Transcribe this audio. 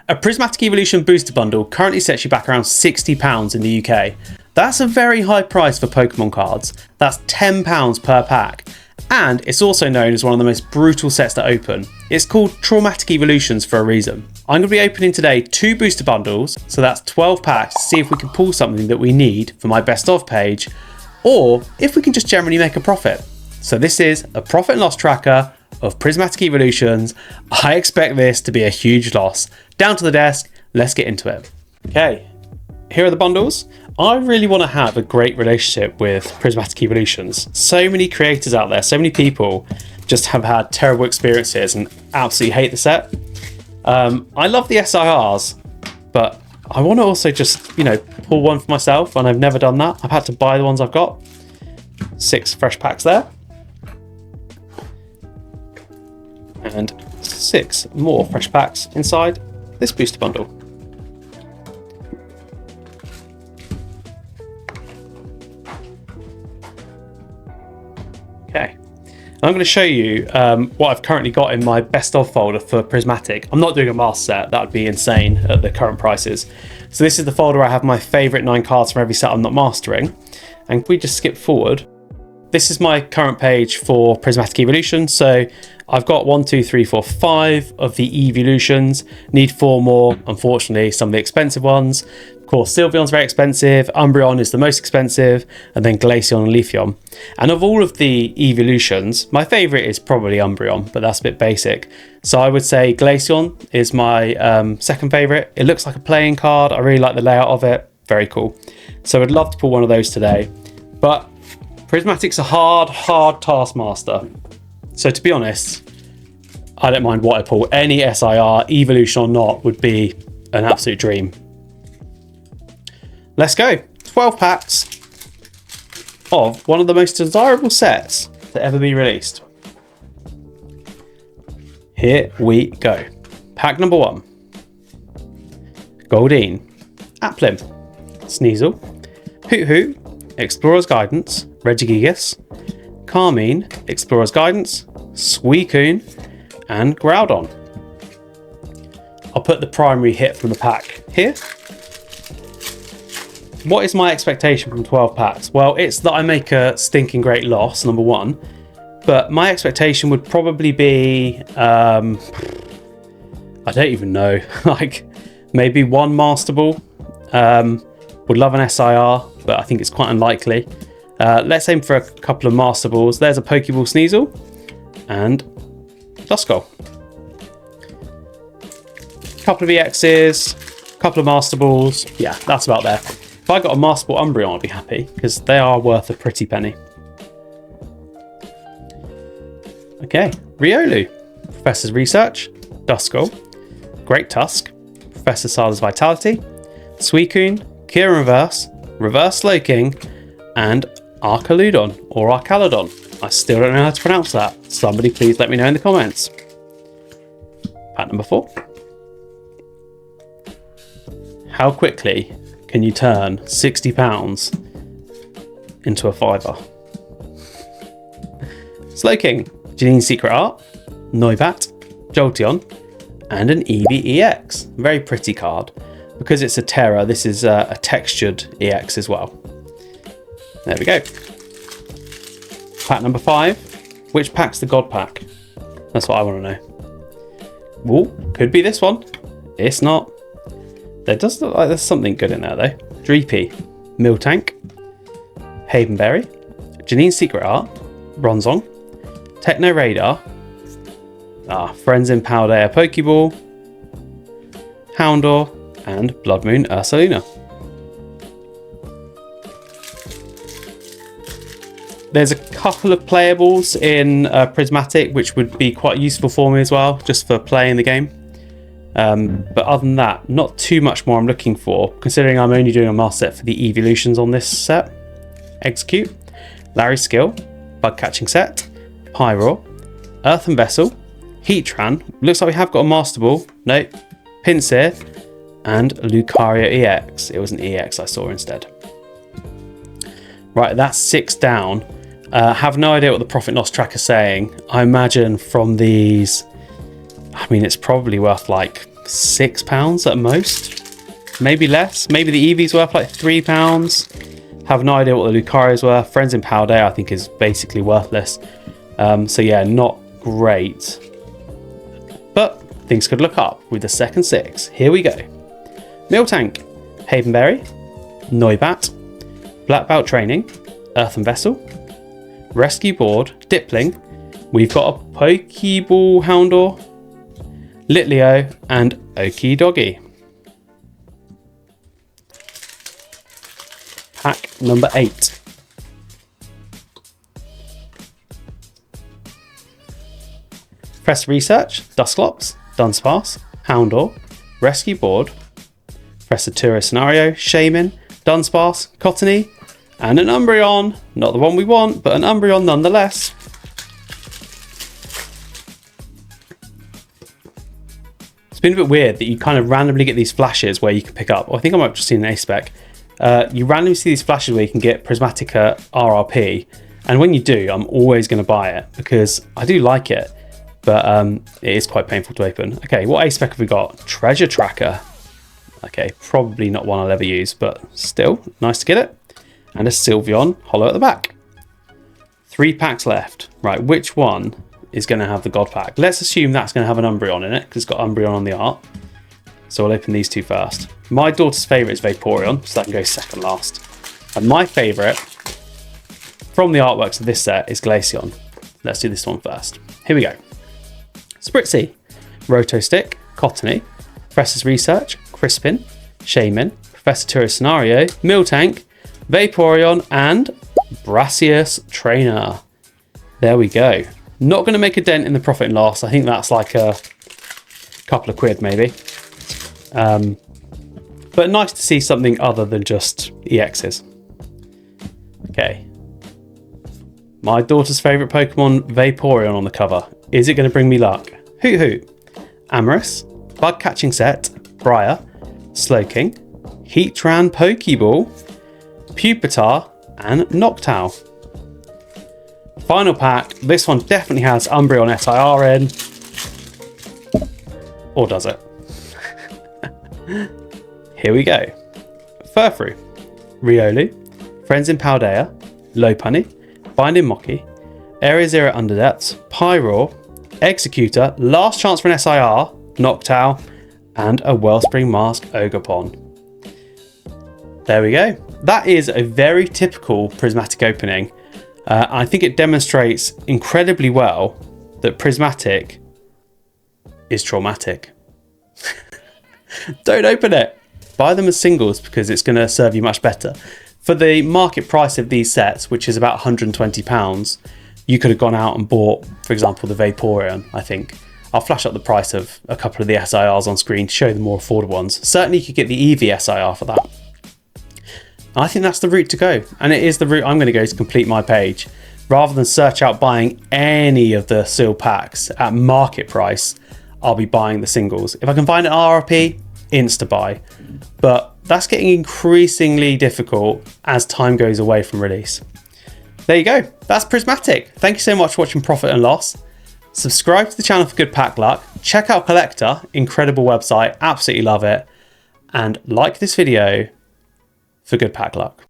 A Prismatic Evolution Booster Bundle currently sets you back around £60 in the UK. That's a very high price for Pokemon cards. That's £10 per pack. And it's also known as one of the most brutal sets to open. It's called Traumatic Evolutions for a reason. I'm going to be opening today 2 booster bundles, so that's 12 packs, to see if we can pull something that we need for my best of page, or if we can just generally make a profit. So this is a profit and loss tracker of Prismatic Evolutions. I expect this to be a huge loss. Down to the desk, let's get into it. Okay, here are the bundles. I really want to have a great relationship with Prismatic Evolutions. So many creators out there, so many people just have had terrible experiences and absolutely hate the set. I love the SIRs, but I want to also just, pull one for myself, and I've never done that. I've had to buy the ones I've got. 6 fresh packs there. And 6 more fresh packs inside this booster bundle. Okay, I'm going to show you what I've currently got in my best of folder for Prismatic. I'm not doing a master set, that would be insane at the current prices. So this is the folder where I have my favourite 9 cards from every set I'm not mastering. And if we just skip forward, this is my current page for Prismatic Evolution. So I've got 1, 2, 3, 4, 5 of the evolutions. Need 4 more, unfortunately, some of the expensive ones. Of course, Sylveon's very expensive, Umbreon is the most expensive, and then Glaceon and Leafeon. And of all of the evolutions, my favourite is probably Umbreon, but that's a bit basic. So I would say Glaceon is my second favourite. It looks like a playing card. I really like the layout of it. Very cool. So I'd love to pull one of those today. But Prismatic's a hard taskmaster. So to be honest, I don't mind what I pull. Any SIR, evolution or not, would be an absolute dream. Let's go. 12 packs of one of the most desirable sets to ever be released. Here we go. Pack number 1. Goldeen, Applin, Sneasel, Hoot, Explorer's Guidance, Regigigas, Carmine, Explorer's Guidance, Suicune, and Groudon. I'll put the primary hit from the pack here. What is my expectation from 12 packs? Well, it's that I make a stinking great loss, number 1. But my expectation would probably be, I don't even know, like maybe 1 Master Ball. Would love an SIR, but I think it's quite unlikely. Let's aim for a couple of Master Balls. There's a Pokeball Sneasel and Duskull. Couple of EXs, couple of Master Balls. Yeah, that's about there. If I got a Master Ball Umbreon, I'd be happy, because they are worth a pretty penny. Okay, Riolu, Professor's Research, Duskull, Great Tusk, Professor Sala's Vitality, Suicune, Kieran Reverse, Reverse Slowking, and Arcaludon or Arcaludon. I still don't know how to pronounce that. Somebody please let me know in the comments. Pack number 4. How quickly can you turn £60 into a fiver? Slowking, Janine's Secret Art, Noibat, Jolteon, and an Eevee EX. Very pretty card. Because it's a Terra, this is a textured EX as well. There we go. Pack number 5. Which pack's the God pack? That's what I want to know. Ooh, could be this one. It's not. There does look like there's something good in there though. Dreepy, Miltank, Havenberry, Janine's Secret Art, Bronzong, Techno Radar, Friends in Paldea Pokeball, Houndour, and Blood Moon Ursaluna. There's a couple of playables in Prismatic which would be quite useful for me as well, just for playing the game. But other than that, not too much more I'm looking for, considering I'm only doing a master set for the evolutions on this set. Execute, Larry's Skill, Bug Catching Set, Pyroar, Earthen Vessel, Heatran, looks like we have got a Master Ball, nope, Pinsir, and Lucario EX. It was an EX I saw instead. Right, that's 6 down. Have no idea what the profit and loss tracker's saying. I imagine from these, I mean, it's probably worth like £6 at most, maybe less. Maybe the Eevee's worth like £3. Have no idea what the Lucario's worth. Friends in Paldea I think is basically worthless. So yeah, not great. But things could look up with the second 6. Here we go. Miltank, Havenberry, Noibat, Black Belt Training, Earthen Vessel, Rescue Board, Dipling. We've got a Pokeball Houndour, Litleo, and Okie Doggy. Pack number 8. Press Research, Dusclops, Dunsparce, Houndour, Rescue Board, Pressatura Scenario, Shaman, Dunsparce, Cottony, and an Umbreon. Not the one we want, but an Umbreon nonetheless. It's been a bit weird that you kind of randomly get these flashes where you can pick up. I think I might have just seen an A-Spec. You randomly see these flashes where you can get Prismatica RRP. And when you do, I'm always going to buy it because I do like it. But it is quite painful to open. Okay, what A-Spec have we got? Treasure Tracker. Okay, probably not one I'll ever use, but still, nice to get it. And a Sylveon holo at the back. 3 packs left. Right, which one is going to have the God Pack? Let's assume that's going to have an Umbreon in it, because it's got Umbreon on the art. So I'll open these 2 first. My daughter's favourite is Vaporeon, so that can go second last. And my favourite, from the artworks of this set, is Glaceon. Let's do this one first. Here we go. Spritzy, Roto Stick, Cottony, Professor's Research, Crispin, Shaman, Professor Tourist Scenario, Miltank, Vaporeon, and Brassius Trainer. There we go. Not going to make a dent in the profit and loss. I think that's like a couple of quid maybe. But nice to see something other than just EXs. Okay. My daughter's favourite Pokemon, Vaporeon, on the cover. Is it going to bring me luck? Hoot Hoot, Amorous, Bug Catching Set, Briar, Slowking, Heatran Pokeball, Pupitar, and Noctowl. Final pack. This one definitely has Umbreon SIR in. Or does it? Here we go. Furfrou, Riolu, Friends in Paldea, Lopunny, Binding Mocky, Area Zero Underdepths, Pyroar, Executor, last chance for an SIR, Noctowl, and a Wellspring Mask Ogerpon. There we go. That is a very typical prismatic opening. I think it demonstrates incredibly well that prismatic is traumatic. Don't open it. Buy them as singles because it's going to serve you much better. For the market price of these sets, which is about £120, you could have gone out and bought, for example, the Vaporeon, I think. I'll flash up the price of a couple of the SIRs on screen to show the more affordable ones. Certainly you could get the Eevee SIR for that. I think that's the route to go. And it is the route I'm going to go to complete my page. Rather than search out buying any of the sealed packs at market price, I'll be buying the singles. If I can find an RRP, insta-buy. But that's getting increasingly difficult as time goes away from release. There you go. That's Prismatic. Thank you so much for watching Profit and Loss. Subscribe to the channel for good pack luck. Check out Collectr. Incredible website. Absolutely love it. And like this video for good pack luck.